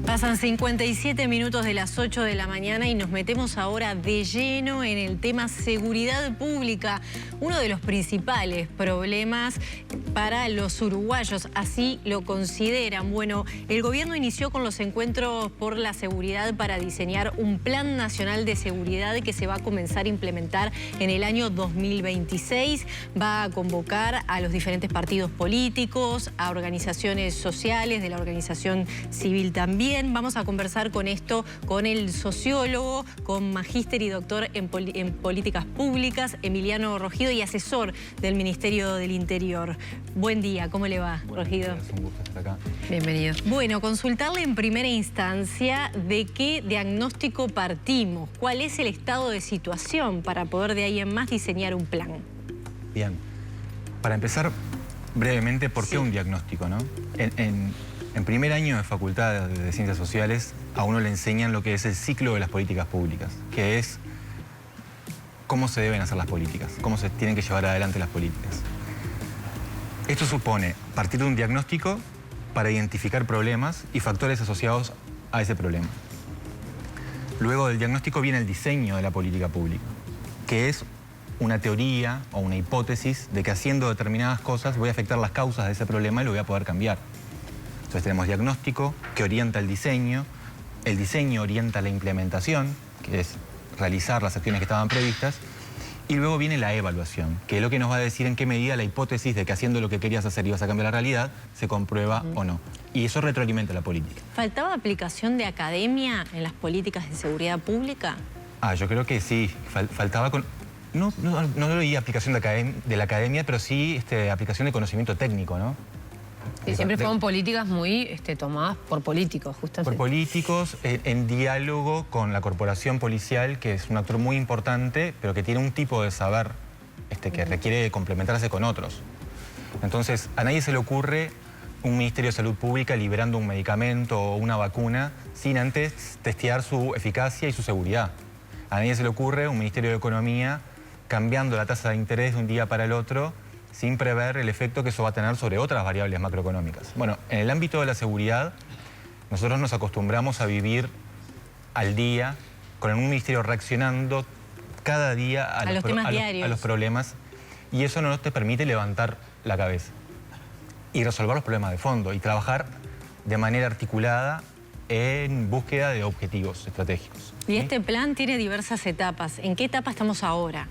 Pasan 57 minutos de las 8 de la mañana y nos metemos ahora de lleno en el tema seguridad pública, uno de los principales problemas para los uruguayos, así lo consideran. Bueno, el gobierno inició con los encuentros por la seguridad para diseñar un plan nacional de seguridad que se va a comenzar a implementar en el año 2026. Va a convocar a los diferentes partidos políticos, a organizaciones sociales, de la organización civil también. Vamos a conversar con esto con el sociólogo, con magíster y doctor en políticas públicas, Emiliano Rogido, y asesor del Ministerio del Interior. Buen día, ¿cómo le va, Rogido? Es un gusto estar acá. Bienvenido. Bueno, consultarle en primera instancia de qué diagnóstico partimos, cuál es el estado de situación para poder de ahí en más diseñar un plan. Bien. Para empezar, brevemente, ¿por qué un diagnóstico, no? En primer año de Facultad de Ciencias Sociales a uno le enseñan lo que es el ciclo de las políticas públicas, que es cómo se deben hacer las políticas, cómo se tienen que llevar adelante las políticas. Esto supone partir de un diagnóstico para identificar problemas y factores asociados a ese problema. Luego del diagnóstico viene el diseño de la política pública, que es una teoría o una hipótesis de que haciendo determinadas cosas voy a afectar las causas de ese problema y lo voy a poder cambiar. Entonces tenemos diagnóstico, que orienta el diseño orienta la implementación, que es realizar las acciones que estaban previstas, y luego viene la evaluación, que es lo que nos va a decir en qué medida la hipótesis de que haciendo lo que querías hacer ibas a cambiar la realidad se comprueba o no. Y eso retroalimenta la política. ¿Faltaba aplicación de academia en las políticas de seguridad pública? Yo creo que sí, faltaba con... No leí aplicación de la academia, pero sí aplicación de conocimiento técnico, ¿no? Y siempre fueron políticas muy tomadas por políticos, justamente. Por políticos, en diálogo con la corporación policial, que es un actor muy importante, pero que tiene un tipo de saber que requiere complementarse con otros. Entonces, a nadie se le ocurre un Ministerio de Salud Pública liberando un medicamento o una vacuna sin antes testear su eficacia y su seguridad. A nadie se le ocurre un Ministerio de Economía cambiando la tasa de interés de un día para el otro sin prever el efecto que eso va a tener sobre otras variables macroeconómicas. Bueno, en el ámbito de la seguridad, nosotros nos acostumbramos a vivir al día con un ministerio reaccionando cada día a los problemas, y eso no te permite levantar la cabeza y resolver los problemas de fondo y trabajar de manera articulada en búsqueda de objetivos estratégicos. Y este plan tiene diversas etapas. ¿En qué etapa estamos ahora?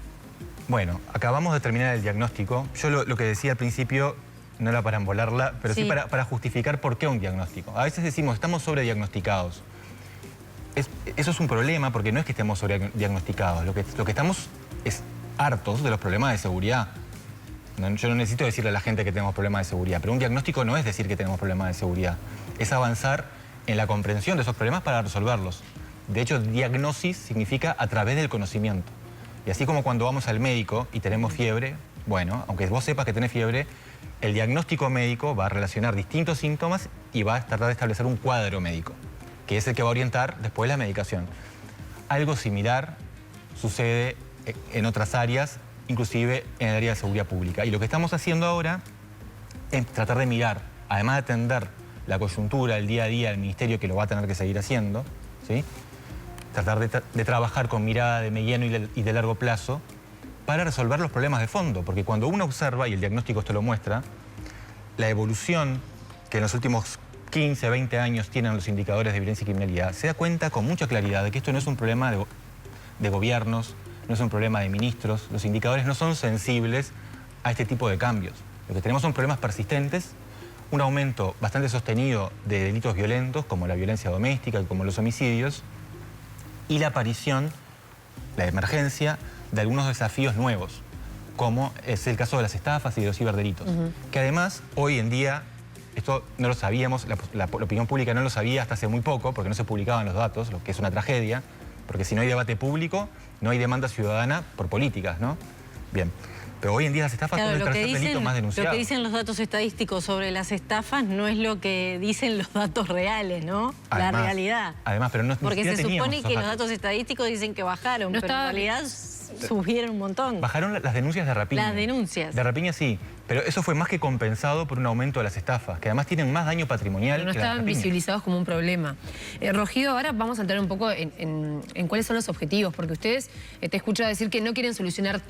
Bueno, acabamos de terminar el diagnóstico. Yo lo que decía al principio no era para embolarla, pero sí para justificar por qué un diagnóstico. A veces decimos, estamos sobrediagnosticados. Eso es un problema porque no es que estemos sobrediagnosticados. Lo que estamos es hartos de los problemas de seguridad. Yo no necesito decirle a la gente que tenemos problemas de seguridad, pero un diagnóstico no es decir que tenemos problemas de seguridad. Es avanzar en la comprensión de esos problemas para resolverlos. De hecho, diagnosis significa a través del conocimiento. Y así como cuando vamos al médico y tenemos fiebre, bueno, aunque vos sepas que tenés fiebre, el diagnóstico médico va a relacionar distintos síntomas y va a tratar de establecer un cuadro médico, que es el que va a orientar después la medicación. Algo similar sucede en otras áreas, inclusive en el área de seguridad pública. Y lo que estamos haciendo ahora es tratar de mirar, además de atender la coyuntura, el día a día del ministerio, que lo va a tener que seguir haciendo, ¿sí? Tratar de trabajar con mirada de mediano y de largo plazo para resolver los problemas de fondo. Porque cuando uno observa, y el diagnóstico esto lo muestra, la evolución que en los últimos 15, 20 años tienen los indicadores de violencia y criminalidad, se da cuenta con mucha claridad de que esto no es un problema de gobiernos, no es un problema de ministros. Los indicadores no son sensibles a este tipo de cambios. Lo que tenemos son problemas persistentes, un aumento bastante sostenido de delitos violentos, como la violencia doméstica y como los homicidios, y la aparición, la emergencia de algunos desafíos nuevos, como es el caso de las estafas y de los ciberdelitos. Que además, hoy en día, esto no lo sabíamos, la opinión pública no lo sabía hasta hace muy poco, porque no se publicaban los datos, lo que es una tragedia, porque si no hay debate público, no hay demanda ciudadana por políticas, ¿no? Bien. Pero hoy en día las estafas son el tercer delito más denunciado. Lo que dicen los datos estadísticos sobre las estafas no es lo que dicen los datos reales, ¿no? Además, la realidad. Además, pero no porque se supone que los datos estadísticos dicen que bajaron, pero en realidad subieron un montón. Bajaron las denuncias de rapiña. Las denuncias. De rapiña sí, pero eso fue más que compensado por un aumento de las estafas, que además tienen más daño patrimonial. Pero no estaban visibilizados como un problema. Rogido, ahora vamos a entrar un poco en cuáles son los objetivos, porque ustedes, te escucho decir que no quieren solucionar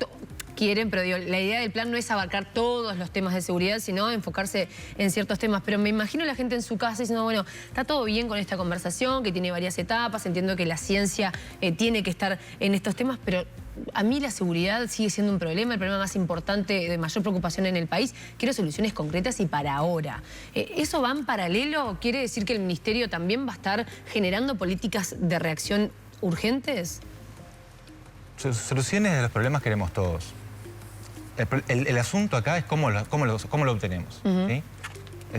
quieren, pero digo, la idea del plan no es abarcar todos los temas de seguridad, sino enfocarse en ciertos temas. Pero me imagino la gente en su casa diciendo, bueno, está todo bien con esta conversación, que tiene varias etapas, entiendo que la ciencia tiene que estar en estos temas, pero a mí la seguridad sigue siendo un problema, el problema más importante, de mayor preocupación en el país. Quiero soluciones concretas y para ahora. ¿Eso va en paralelo? ¿Quiere decir que el Ministerio también va a estar generando políticas de reacción urgentes? Soluciones de los problemas queremos todos. El asunto acá es cómo lo obtenemos. ¿Sí?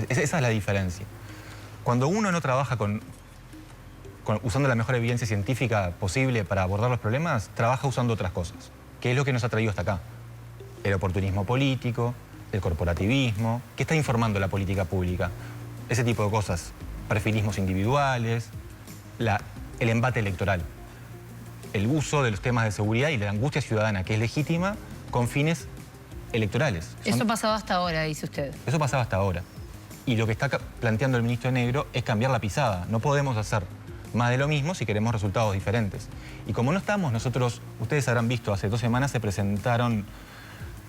Esa es la diferencia. Cuando uno no trabaja usando la mejor evidencia científica posible para abordar los problemas, trabaja usando otras cosas, que es lo que nos ha traído hasta acá. El oportunismo político, el corporativismo, ¿qué está informando la política pública? Ese tipo de cosas, perfilismos individuales, el embate electoral, el uso de los temas de seguridad y la angustia ciudadana, que es legítima, con fines electorales. Eso pasaba hasta ahora, dice usted. Eso pasaba hasta ahora. Y lo que está planteando el ministro Negro es cambiar la pisada. No podemos hacer más de lo mismo si queremos resultados diferentes. Y como no estamos nosotros, ustedes habrán visto, hace 2 semanas se presentaron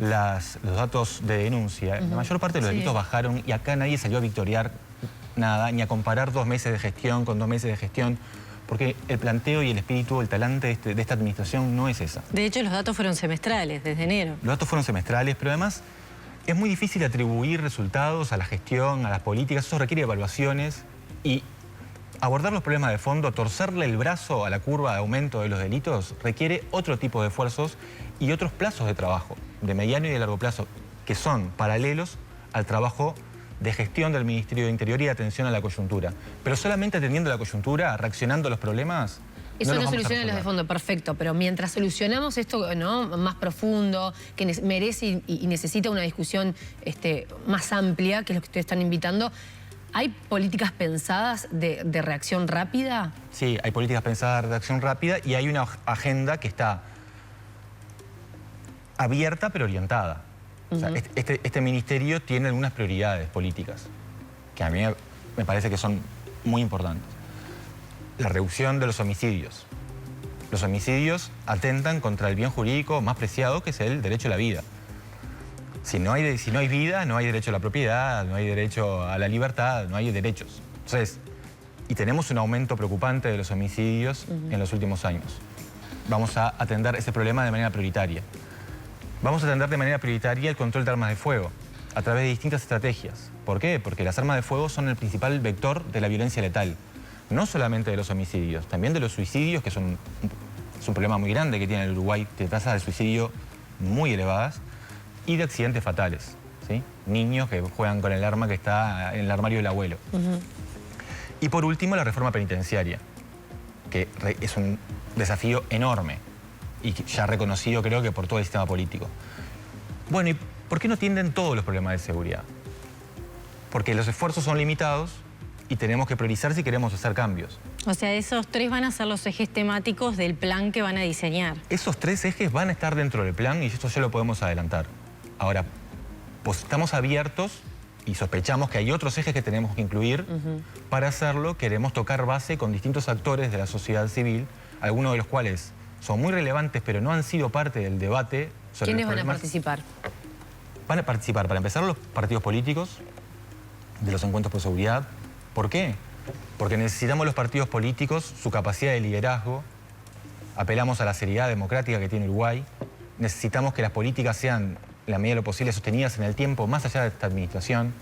los datos de denuncia. La mayor parte de los delitos bajaron y acá nadie salió a victoriar nada, ni a comparar 2 meses de gestión con 2 meses de gestión. Porque el planteo y el espíritu, el talante de esta administración no es esa. De hecho, los datos fueron semestrales, desde enero. Los datos fueron semestrales, pero además es muy difícil atribuir resultados a la gestión, a las políticas. Eso requiere evaluaciones y abordar los problemas de fondo, torcerle el brazo a la curva de aumento de los delitos, requiere otro tipo de esfuerzos y otros plazos de trabajo, de mediano y de largo plazo, que son paralelos al trabajo de gestión del Ministerio de Interior y de atención a la coyuntura. Pero solamente atendiendo la coyuntura, reaccionando a los problemas... Eso no soluciona los de fondo, perfecto, pero mientras solucionamos esto, ¿no?, más profundo, que merece y necesita una discusión más amplia, que es lo que ustedes están invitando, ¿hay políticas pensadas de reacción rápida? Sí, hay políticas pensadas de reacción rápida y hay una agenda que está abierta pero orientada. O sea, este ministerio tiene algunas prioridades políticas que a mí me parece que son muy importantes. La reducción de los homicidios. Los homicidios atentan contra el bien jurídico más preciado, que es el derecho a la vida. Si no hay vida, no hay derecho a la propiedad, no hay derecho a la libertad, no hay derechos. Entonces, y tenemos un aumento preocupante de los homicidios en los últimos años. Vamos a atender ese problema de manera prioritaria. Vamos a atender de manera prioritaria el control de armas de fuego a través de distintas estrategias. ¿Por qué? Porque las armas de fuego son el principal vector de la violencia letal. No solamente de los homicidios, también de los suicidios, que es un problema muy grande que tiene el Uruguay, de tasas de suicidio muy elevadas, y de accidentes fatales, ¿sí? Niños que juegan con el arma que está en el armario del abuelo. Y por último, la reforma penitenciaria, que es un desafío enorme y ya reconocido, creo que por todo el sistema político. Bueno, ¿y por qué no atienden todos los problemas de seguridad? Porque los esfuerzos son limitados y tenemos que priorizar si queremos hacer cambios. O sea, esos 3 van a ser los ejes temáticos del plan que van a diseñar. Esos 3 ejes van a estar dentro del plan y esto ya lo podemos adelantar. Ahora, pues estamos abiertos y sospechamos que hay otros ejes que tenemos que incluir. Para hacerlo, queremos tocar base con distintos actores de la sociedad civil, algunos de los cuales son muy relevantes, pero no han sido parte del debate sobre ¿Quiénes los van a participar? Van a participar, para empezar, los partidos políticos de los encuentros por seguridad. ¿Por qué? Porque necesitamos los partidos políticos, su capacidad de liderazgo, apelamos a la seriedad democrática que tiene Uruguay, necesitamos que las políticas sean, en la medida de lo posible, sostenidas en el tiempo, más allá de esta administración.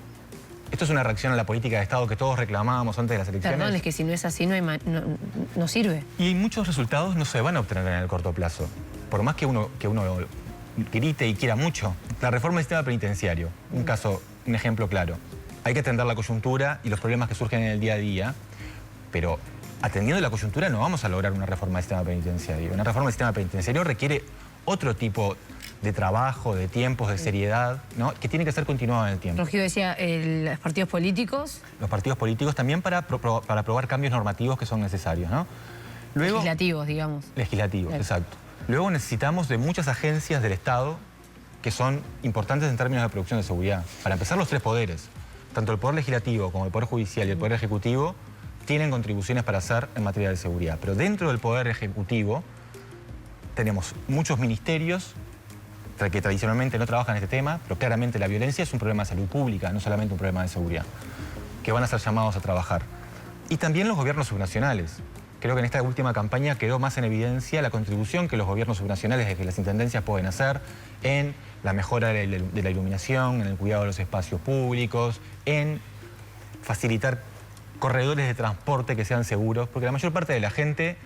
Esto es una reacción a la política de Estado que todos reclamábamos antes de las elecciones. Perdón, es que si no es así no sirve. Y muchos resultados no se van a obtener en el corto plazo. Por más que uno grite y quiera mucho. La reforma del sistema penitenciario, un ejemplo claro. Hay que atender la coyuntura y los problemas que surgen en el día a día, pero atendiendo la coyuntura no vamos a lograr una reforma del sistema penitenciario. Una reforma del sistema penitenciario requiere otro tipo de trabajo, de tiempos, de seriedad, ¿no?, que tiene que ser continuado en el tiempo. Rogido decía, los partidos políticos. Los partidos políticos también para aprobar cambios normativos que son necesarios, ¿no? Luego, legislativos, digamos. Legislativos, claro. Exacto. Luego necesitamos de muchas agencias del Estado que son importantes en términos de producción de seguridad. Para empezar, los tres poderes, tanto el Poder Legislativo como el Poder Judicial y el Poder Ejecutivo, tienen contribuciones para hacer en materia de seguridad. Pero dentro del Poder Ejecutivo tenemos muchos ministerios que tradicionalmente no trabajan en este tema, pero claramente la violencia es un problema de salud pública, no solamente un problema de seguridad, que van a ser llamados a trabajar. Y también los gobiernos subnacionales. Creo que en esta última campaña quedó más en evidencia la contribución que los gobiernos subnacionales, que las intendencias pueden hacer en la mejora de la iluminación, en el cuidado de los espacios públicos, en facilitar corredores de transporte que sean seguros, porque la mayor parte de la gente,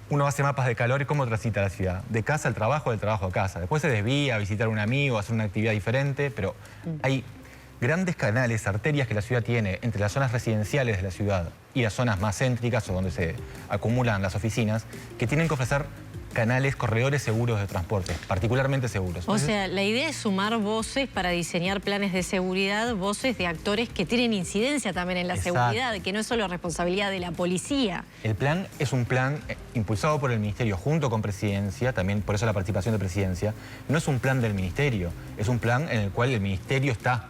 uno hace mapas de calor y cómo transita la ciudad, de casa al trabajo, del trabajo a casa. Después se desvía a visitar a un amigo, a hacer una actividad diferente, pero hay grandes canales, arterias que la ciudad tiene entre las zonas residenciales de la ciudad y las zonas más céntricas o donde se acumulan las oficinas, que tienen que ofrecer canales, corredores seguros de transporte, particularmente seguros. O sea, la idea es sumar voces para diseñar planes de seguridad, voces de actores que tienen incidencia también en la seguridad, que no es solo responsabilidad de la policía. El plan es un plan impulsado por el Ministerio junto con Presidencia, también por eso la participación de Presidencia. No es un plan del Ministerio, es un plan en el cual el Ministerio está,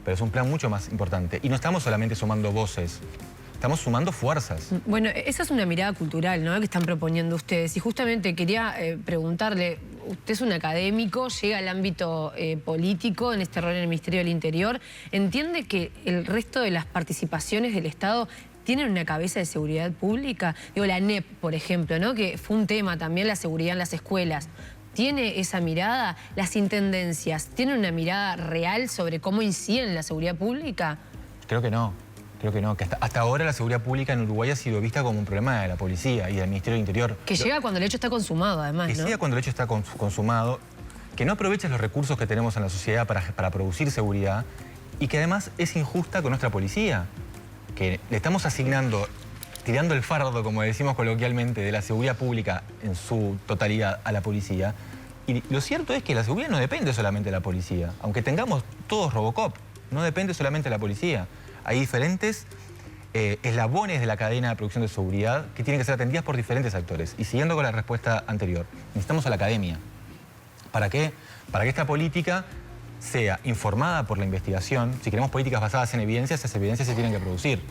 pero es un plan mucho más importante. Y no estamos solamente sumando voces, estamos sumando fuerzas. Bueno, esa es una mirada cultural, ¿no?, que están proponiendo ustedes. Y justamente quería preguntarle, usted es un académico, llega al ámbito político en este rol en el Ministerio del Interior. ¿Entiende que el resto de las participaciones del Estado tienen una cabeza de seguridad pública? Digo, la ANEP, por ejemplo, ¿no?, que fue un tema también, la seguridad en las escuelas. ¿Tiene esa mirada? ¿Las intendencias tienen una mirada real sobre cómo inciden en la seguridad pública? Creo que no. Creo que no, que hasta ahora la seguridad pública en Uruguay ha sido vista como un problema de la policía y del Ministerio del Interior. Que llega cuando el hecho está consumado, además, ¿no? Que llega cuando el hecho está consumado, que no aprovecha los recursos que tenemos en la sociedad para producir seguridad y que además es injusta con nuestra policía, que le estamos asignando, tirando el fardo, como decimos coloquialmente, de la seguridad pública en su totalidad a la policía. Y lo cierto es que la seguridad no depende solamente de la policía, aunque tengamos todos Robocop, no depende solamente de la policía. Hay diferentes eslabones de la cadena de producción de seguridad que tienen que ser atendidas por diferentes actores. Y siguiendo con la respuesta anterior, necesitamos a la academia. ¿Para qué? Para que esta política sea informada por la investigación. Si queremos políticas basadas en evidencias, esas evidencias se tienen que producir.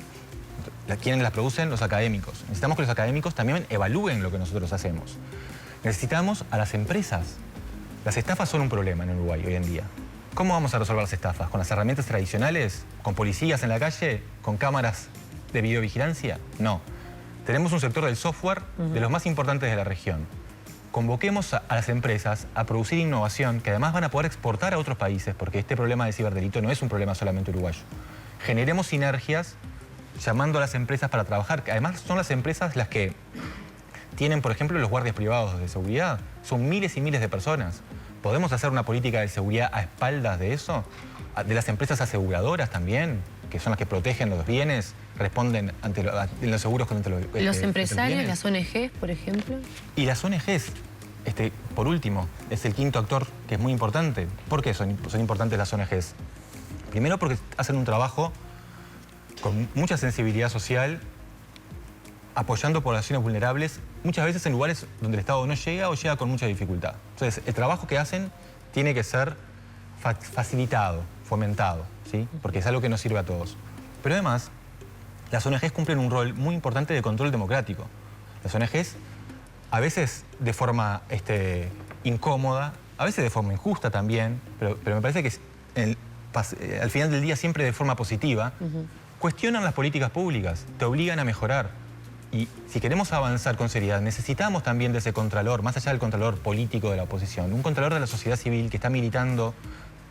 ¿Quiénes las producen? Los académicos. Necesitamos que los académicos también evalúen lo que nosotros hacemos. Necesitamos a las empresas. Las estafas son un problema en Uruguay hoy en día. ¿Cómo vamos a resolver las estafas? ¿Con las herramientas tradicionales? ¿Con policías en la calle? ¿Con cámaras de videovigilancia? No. Tenemos un sector del software de los más importantes de la región. Convoquemos a las empresas a producir innovación que además van a poder exportar a otros países, porque este problema de ciberdelito no es un problema solamente uruguayo. Generemos sinergias llamando a las empresas para trabajar, que además son las empresas las que tienen, por ejemplo, los guardias privados de seguridad. Son miles y miles de personas. ¿Podemos hacer una política de seguridad a espaldas de eso? De las empresas aseguradoras también, que son las que protegen los bienes, responden ante los seguros contra los empresarios, las ONGs, por ejemplo. Y las ONGs, por último, es el quinto actor que es muy importante. ¿Por qué son importantes las ONGs? Primero porque hacen un trabajo con mucha sensibilidad social, apoyando poblaciones vulnerables, muchas veces en lugares donde el Estado no llega o llega con mucha dificultad. Entonces, el trabajo que hacen tiene que ser facilitado, fomentado, ¿sí? Porque es algo que nos sirve a todos. Pero además, las ONGs cumplen un rol muy importante de control democrático. Las ONGs, a veces de forma incómoda, a veces de forma injusta también, pero me parece que al final del día siempre de forma positiva, cuestionan las políticas públicas, te obligan a mejorar. Y si queremos avanzar con seriedad, necesitamos también de ese contralor, más allá del contralor político de la oposición, un contralor de la sociedad civil que está militando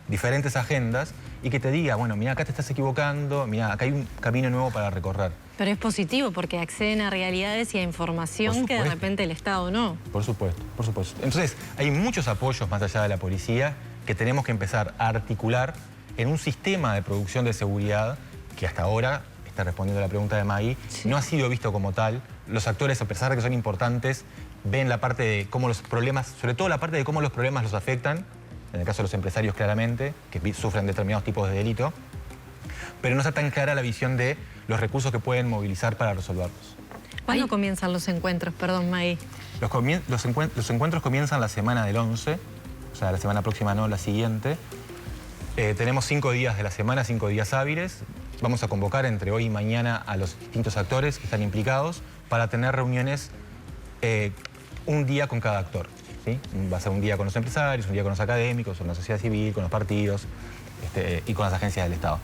diferentes agendas y que te diga, bueno, mira, acá te estás equivocando, mira, acá hay un camino nuevo para recorrer. Pero es positivo porque acceden a realidades y a información que de repente el Estado no. Por supuesto, por supuesto. Entonces, hay muchos apoyos más allá de la policía que tenemos que empezar a articular en un sistema de producción de seguridad que hasta ahora, respondiendo a la pregunta de Maggie, no ha sido visto como tal. Los actores, a pesar de que son importantes, ven la parte de cómo los problemas, sobre todo la parte de cómo los problemas los afectan, en el caso de los empresarios claramente, que sufren determinados tipos de delito, pero no está tan clara la visión de los recursos que pueden movilizar para resolverlos. ¿Cuándo comienzan los encuentros? Perdón, Maggie. Los encuentros comienzan la semana del 11, o sea, la semana próxima no, la siguiente. Tenemos 5 días de la semana, 5 días hábiles. Vamos a convocar entre hoy y mañana a los distintos actores que están implicados para tener reuniones un día con cada actor, ¿sí? Va a ser un día con los empresarios, un día con los académicos, con la sociedad civil, con los partidos y con las agencias del Estado.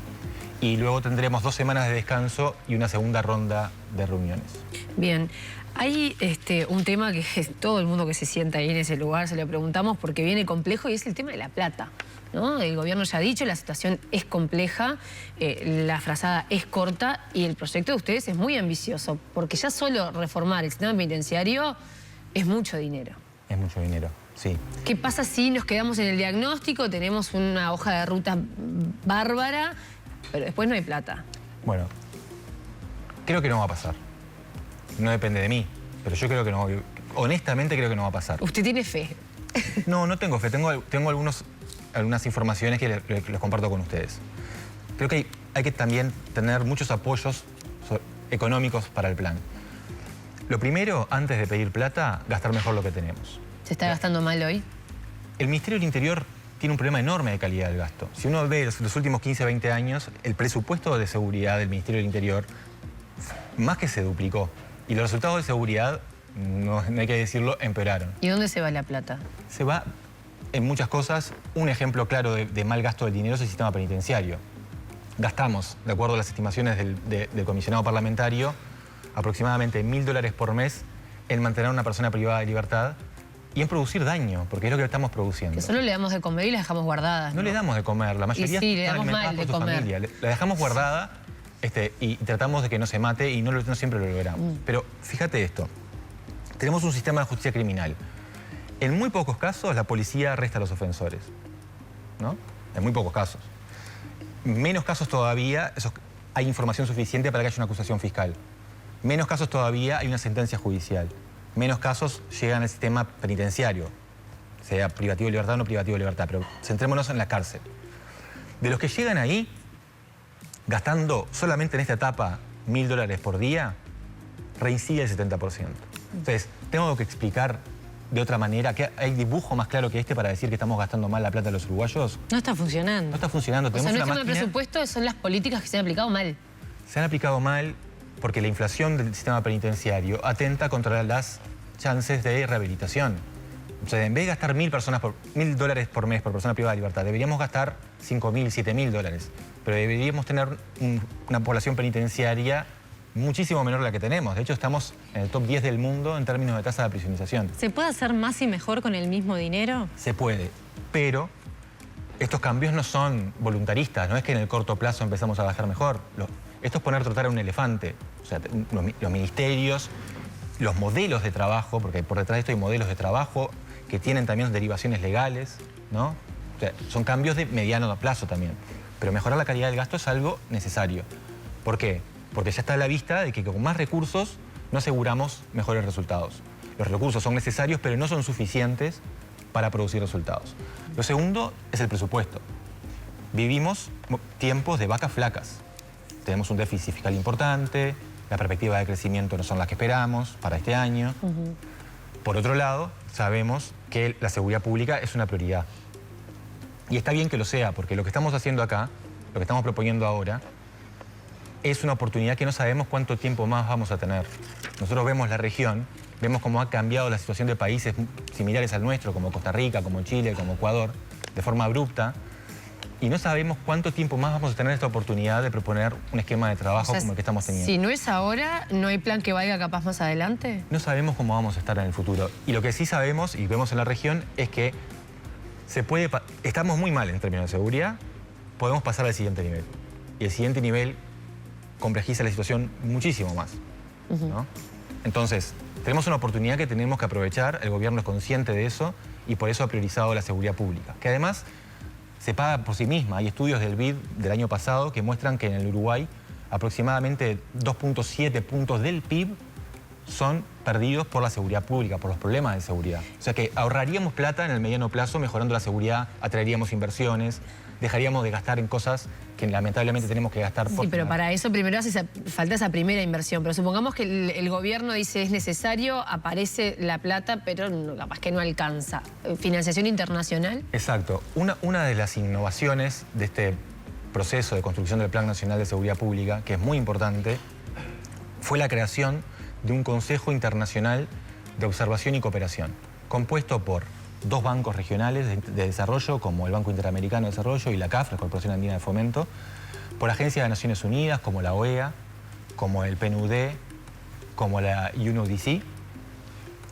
Y luego tendremos 2 semanas de descanso y una segunda ronda de reuniones. Bien. Hay un tema que todo el mundo que se sienta ahí en ese lugar se lo preguntamos porque viene complejo y es el tema de la plata, ¿no? El gobierno ya ha dicho, la situación es compleja, la frazada es corta y el proyecto de ustedes es muy ambicioso porque ya solo reformar el sistema penitenciario es mucho dinero. Es mucho dinero, sí. ¿Qué pasa si nos quedamos en el diagnóstico, tenemos una hoja de ruta bárbara, pero después no hay plata? Bueno, creo que no va a pasar. No depende de mí, pero yo creo que no, honestamente creo que no va a pasar. ¿Usted tiene fe? No, no tengo fe, tengo algunas informaciones que les comparto con ustedes. Creo que hay que también tener muchos apoyos económicos para el plan. Lo primero, antes de pedir plata, gastar mejor lo que tenemos. ¿Se está gastando mal hoy? El Ministerio del Interior tiene un problema enorme de calidad del gasto. Si uno ve los últimos 15, 20 años, el presupuesto de seguridad del Ministerio del Interior más que se duplicó. Y los resultados de seguridad, no hay que decirlo, empeoraron. ¿Y dónde se va la plata? Se va en muchas cosas. Un ejemplo claro de mal gasto del dinero es el sistema penitenciario. Gastamos, de acuerdo a las estimaciones del comisionado parlamentario, aproximadamente $1000 por mes en mantener a una persona privada de libertad y en producir daño, porque es lo que estamos produciendo. Que solo le damos de comer y la dejamos guardadas, ¿no? No le damos de comer, la mayoría sí, le están damos alimentadas mal por de su comer. familia. La dejamos guardada y tratamos de que no se mate y no siempre lo logramos. Pero fíjate esto, tenemos un sistema de justicia criminal. En muy pocos casos la policía arresta a los ofensores, ¿no? En muy pocos casos. Menos casos todavía hay información suficiente para que haya una acusación fiscal. Menos casos todavía hay una sentencia judicial. Menos casos llegan al sistema penitenciario, sea privativo de libertad o no privativo de libertad, pero centrémonos en la cárcel. De los que llegan ahí, gastando solamente en esta etapa $1000 por día, reincide el 70%. Entonces, tengo que explicar de otra manera, que hay dibujo más claro que este para decir que estamos gastando mal la plata de los uruguayos. No está funcionando. No está funcionando. O sea, Tenemos no una es tema de máquina. presupuesto, son las políticas que se han aplicado mal. Se han aplicado mal porque la inflación del sistema penitenciario atenta contra las chances de rehabilitación. O sea, en vez de gastar $1000 por mes por persona privada de libertad, deberíamos gastar $5000, $7000. Pero deberíamos tener una población penitenciaria muchísimo menor a la que tenemos. De hecho, estamos en el top 10 del mundo en términos de tasa de aprisionización. ¿Se puede hacer más y mejor con el mismo dinero? Se puede, pero estos cambios no son voluntaristas. No es que en el corto plazo empezamos a bajar mejor. Esto es poner a trotar a un elefante. O sea, los ministerios, los modelos de trabajo, porque por detrás de esto hay modelos de trabajo que tienen también derivaciones legales, ¿no? O sea, son cambios de mediano plazo también. Pero mejorar la calidad del gasto es algo necesario. ¿Por qué? Porque ya está a la vista de que con más recursos no aseguramos mejores resultados. Los recursos son necesarios, pero no son suficientes para producir resultados. Lo segundo es el presupuesto. Vivimos tiempos de vacas flacas. Tenemos un déficit fiscal importante, las perspectivas de crecimiento no son las que esperamos para este año. Por otro lado, sabemos que la seguridad pública es una prioridad. Y está bien que lo sea, porque lo que estamos haciendo acá, lo que estamos proponiendo ahora, es una oportunidad que no sabemos cuánto tiempo más vamos a tener. Nosotros vemos la región, vemos cómo ha cambiado la situación de países similares al nuestro, como Costa Rica, como Chile, como Ecuador, de forma abrupta, y no sabemos cuánto tiempo más vamos a tener esta oportunidad de proponer un esquema de trabajo como el que estamos teniendo. Si no es ahora, ¿no hay plan que valga capaz más adelante? No sabemos cómo vamos a estar en el futuro. Y lo que sí sabemos, y vemos en la región, es que estamos muy mal en términos de seguridad, podemos pasar al siguiente nivel. Y el siguiente nivel complejiza la situación muchísimo más, ¿no? Entonces, tenemos una oportunidad que tenemos que aprovechar, el gobierno es consciente de eso y por eso ha priorizado la seguridad pública, que además se paga por sí misma. Hay estudios del BID del año pasado que muestran que en el Uruguay aproximadamente 2.7 puntos del PIB son perdidos por la seguridad pública, por los problemas de seguridad. O sea que ahorraríamos plata en el mediano plazo mejorando la seguridad, atraeríamos inversiones, dejaríamos de gastar en cosas que lamentablemente tenemos que gastar por... Sí, pero para eso primero falta esa primera inversión. Pero supongamos que el gobierno dice es necesario, aparece la plata, pero capaz que no alcanza. ¿Financiación internacional? Exacto. Una de las innovaciones de este proceso de construcción del Plan Nacional de Seguridad Pública, que es muy importante, fue la creación de un Consejo Internacional de Observación y Cooperación, compuesto por 2 bancos regionales de desarrollo, como el Banco Interamericano de Desarrollo y la CAF, la Corporación Andina de Fomento, por agencias de Naciones Unidas, como la OEA, como el PNUD, como la UNODC.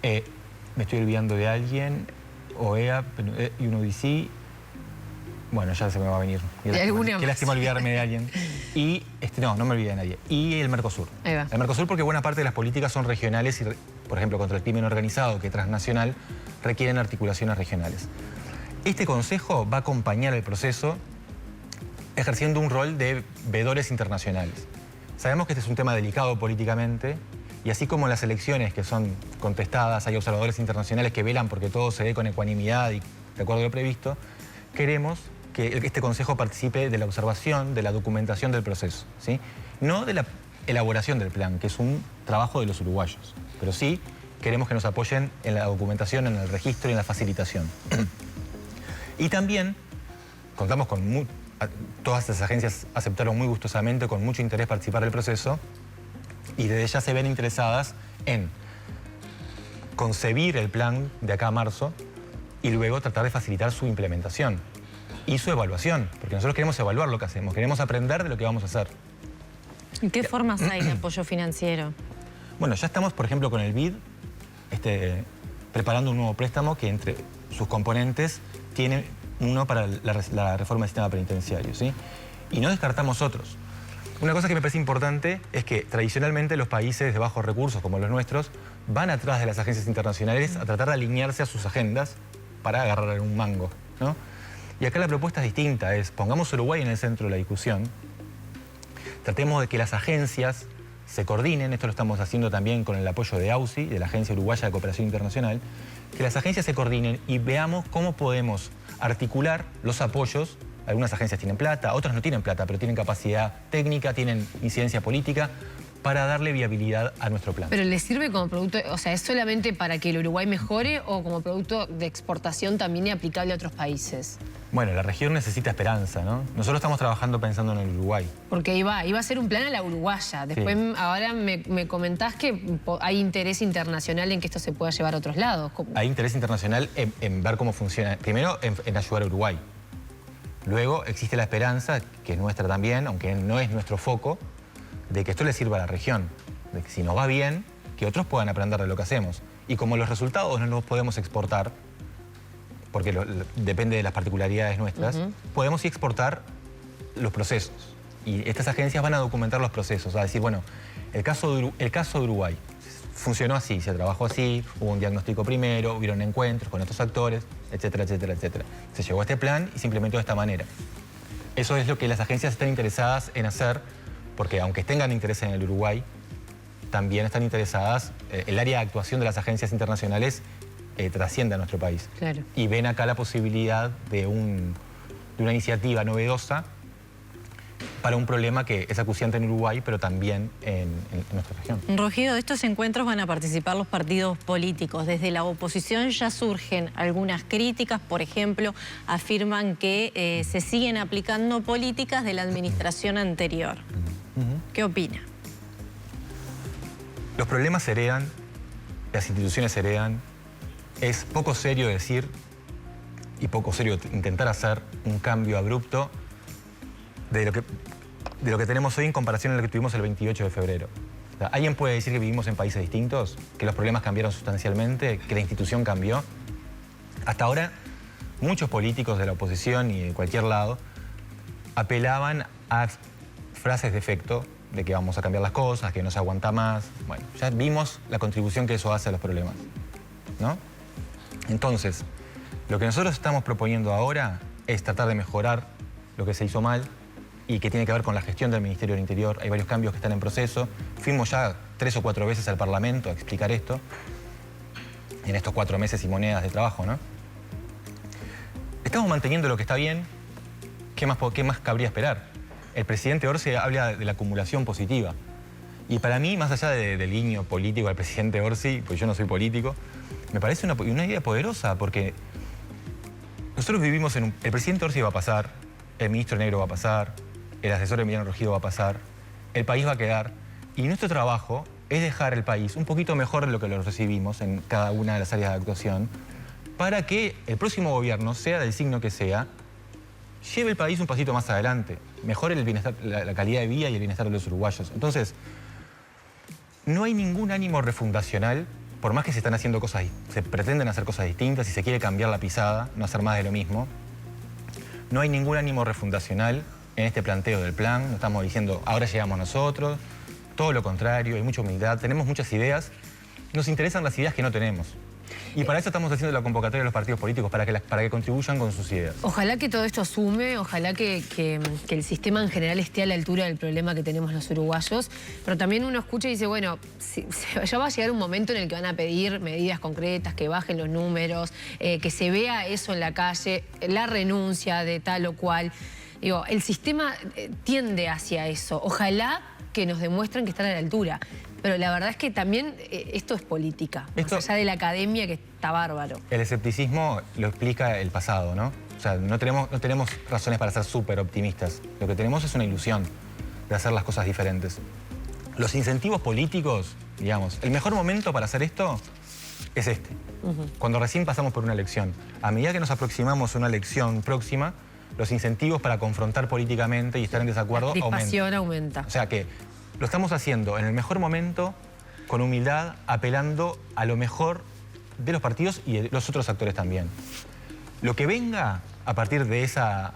Me estoy olvidando de alguien, OEA, PNUD, UNODC, bueno, ya se me va a venir. Qué lástima olvidarme de alguien. Y, no me olvidé de nadie. Y el Mercosur. Ahí va. El Mercosur porque buena parte de las políticas son regionales y, por ejemplo, contra el crimen organizado, que es transnacional, requieren articulaciones regionales. Este consejo va a acompañar el proceso ejerciendo un rol de veedores internacionales. Sabemos que este es un tema delicado políticamente y así como las elecciones que son contestadas, hay observadores internacionales que velan porque todo se dé con ecuanimidad y de acuerdo a lo previsto, queremos que este consejo participe de la observación, de la documentación del proceso, ¿sí? No de la elaboración del plan, que es un trabajo de los uruguayos, pero sí queremos que nos apoyen en la documentación, en el registro y en la facilitación. Y también contamos con... Todas estas agencias aceptaron muy gustosamente, con mucho interés, participar del proceso y desde ya se ven interesadas en concebir el plan de acá a marzo y luego tratar de facilitar su implementación y su evaluación, porque nosotros queremos evaluar lo que hacemos, queremos aprender de lo que vamos a hacer. ¿En qué formas hay de apoyo financiero? Bueno, ya estamos, por ejemplo, con el BID, preparando un nuevo préstamo que entre sus componentes tiene uno para la reforma del sistema penitenciario, ¿sí? Y no descartamos otros. Una cosa que me parece importante es que tradicionalmente los países de bajos recursos, como los nuestros, van atrás de las agencias internacionales a tratar de alinearse a sus agendas para agarrar un mango, ¿no? Y acá la propuesta es distinta, pongamos Uruguay en el centro de la discusión, tratemos de que las agencias se coordinen, esto lo estamos haciendo también con el apoyo de AUSI, de la Agencia Uruguaya de Cooperación Internacional, que las agencias se coordinen y veamos cómo podemos articular los apoyos. Algunas agencias tienen plata, otras no tienen plata, pero tienen capacidad técnica, tienen incidencia política, para darle viabilidad a nuestro plan. ¿Pero les sirve como producto, o sea, es solamente para que el Uruguay mejore o como producto de exportación también es aplicable a otros países? Bueno, la región necesita esperanza, ¿no? Nosotros estamos trabajando pensando en el Uruguay. Porque iba a ser un plan a la uruguaya. Después, sí. Ahora me comentás que hay interés internacional en que esto se pueda llevar a otros lados. Hay interés internacional en ver cómo funciona. Primero, en ayudar a Uruguay. Luego, existe la esperanza, que es nuestra también, aunque no es nuestro foco, de que esto le sirva a la región. De que si nos va bien, que otros puedan aprender de lo que hacemos. Y como los resultados no los podemos exportar, porque depende de las particularidades nuestras, podemos exportar los procesos. Y estas agencias van a documentar los procesos, a decir, bueno, el caso de Uruguay funcionó así, se trabajó así, hubo un diagnóstico primero, hubieron encuentros con estos actores, etcétera, etcétera, etcétera. Se llegó a este plan y se implementó de esta manera. Eso es lo que las agencias están interesadas en hacer, porque aunque tengan interés en el Uruguay, también están interesadas, el área de actuación de las agencias internacionales trasciende a nuestro país. Claro. Y ven acá la posibilidad de una iniciativa novedosa para un problema que es acuciante en Uruguay, pero también en nuestra región. Rogido, de estos encuentros van a participar los partidos políticos. Desde la oposición ya surgen algunas críticas, por ejemplo, afirman que se siguen aplicando políticas de la administración anterior. ¿Qué opina? Los problemas se heredan, las instituciones se heredan. Es poco serio decir y poco serio intentar hacer un cambio abrupto de lo que tenemos hoy en comparación a lo que tuvimos el 28 de febrero. O sea, ¿alguien puede decir que vivimos en países distintos? ¿Que los problemas cambiaron sustancialmente? ¿Que la institución cambió? Hasta ahora, muchos políticos de la oposición y de cualquier lado apelaban a frases de efecto de que vamos a cambiar las cosas, que no se aguanta más. Bueno, ya vimos la contribución que eso hace a los problemas, ¿no? Entonces, lo que nosotros estamos proponiendo ahora es tratar de mejorar lo que se hizo mal y que tiene que ver con la gestión del Ministerio del Interior. Hay varios cambios que están en proceso. Fuimos ya 3 o 4 veces al Parlamento a explicar esto en estos 4 meses y monedas de trabajo, ¿no? Estamos manteniendo lo que está bien, ¿qué más cabría esperar? El presidente Orsi habla de la acumulación positiva. Y para mí, más allá del guiño político al presidente Orsi, pues yo no soy político, me parece una idea poderosa, porque nosotros vivimos en el presidente Orsi va a pasar, el ministro Negro va a pasar, el asesor Emiliano Rogido va a pasar, el país va a quedar, y nuestro trabajo es dejar el país un poquito mejor de lo que lo recibimos en cada una de las áreas de actuación, para que el próximo gobierno, sea del signo que sea, lleve el país un pasito más adelante, mejore el bienestar, la calidad de vida y el bienestar de los uruguayos. Entonces, no hay ningún ánimo refundacional, por más que se están haciendo cosas, se pretenden hacer cosas distintas y se quiere cambiar la pisada, no hacer más de lo mismo. No hay ningún ánimo refundacional en este planteo del plan, no estamos diciendo ahora llegamos nosotros, todo lo contrario, hay mucha humildad, tenemos muchas ideas, nos interesan las ideas que no tenemos. Y para eso estamos haciendo la convocatoria de los partidos políticos, para que contribuyan con sus ideas. Ojalá que todo esto sume, ojalá que el sistema en general esté a la altura del problema que tenemos los uruguayos, pero también uno escucha y dice, bueno, ya va a llegar un momento en el que van a pedir medidas concretas, que bajen los números, que se vea eso en la calle, la renuncia de tal o cual. Digo, el sistema tiende hacia eso. Ojalá que nos demuestren que están a la altura. Pero la verdad es que también esto es política, más allá de la academia, que está bárbaro. El escepticismo lo explica el pasado, ¿no? O sea, no tenemos razones para ser súper optimistas. Lo que tenemos es una ilusión de hacer las cosas diferentes. Los incentivos políticos, digamos, el mejor momento para hacer esto es este. Cuando recién pasamos por una elección. A medida que nos aproximamos a una elección próxima, los incentivos para confrontar políticamente y estar en desacuerdo aumentan. La crispación aumenta. O sea que lo estamos haciendo en el mejor momento, con humildad, apelando a lo mejor de los partidos y de los otros actores también. Lo que venga a partir de esa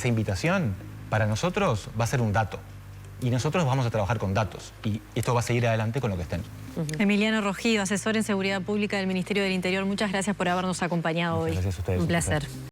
invitación, para nosotros va a ser un dato. Y nosotros vamos a trabajar con datos. Y esto va a seguir adelante con lo que estén. Emiliano Rogido, asesor en Seguridad Pública del Ministerio del Interior, muchas gracias por habernos acompañado hoy. Gracias a ustedes. Un placer.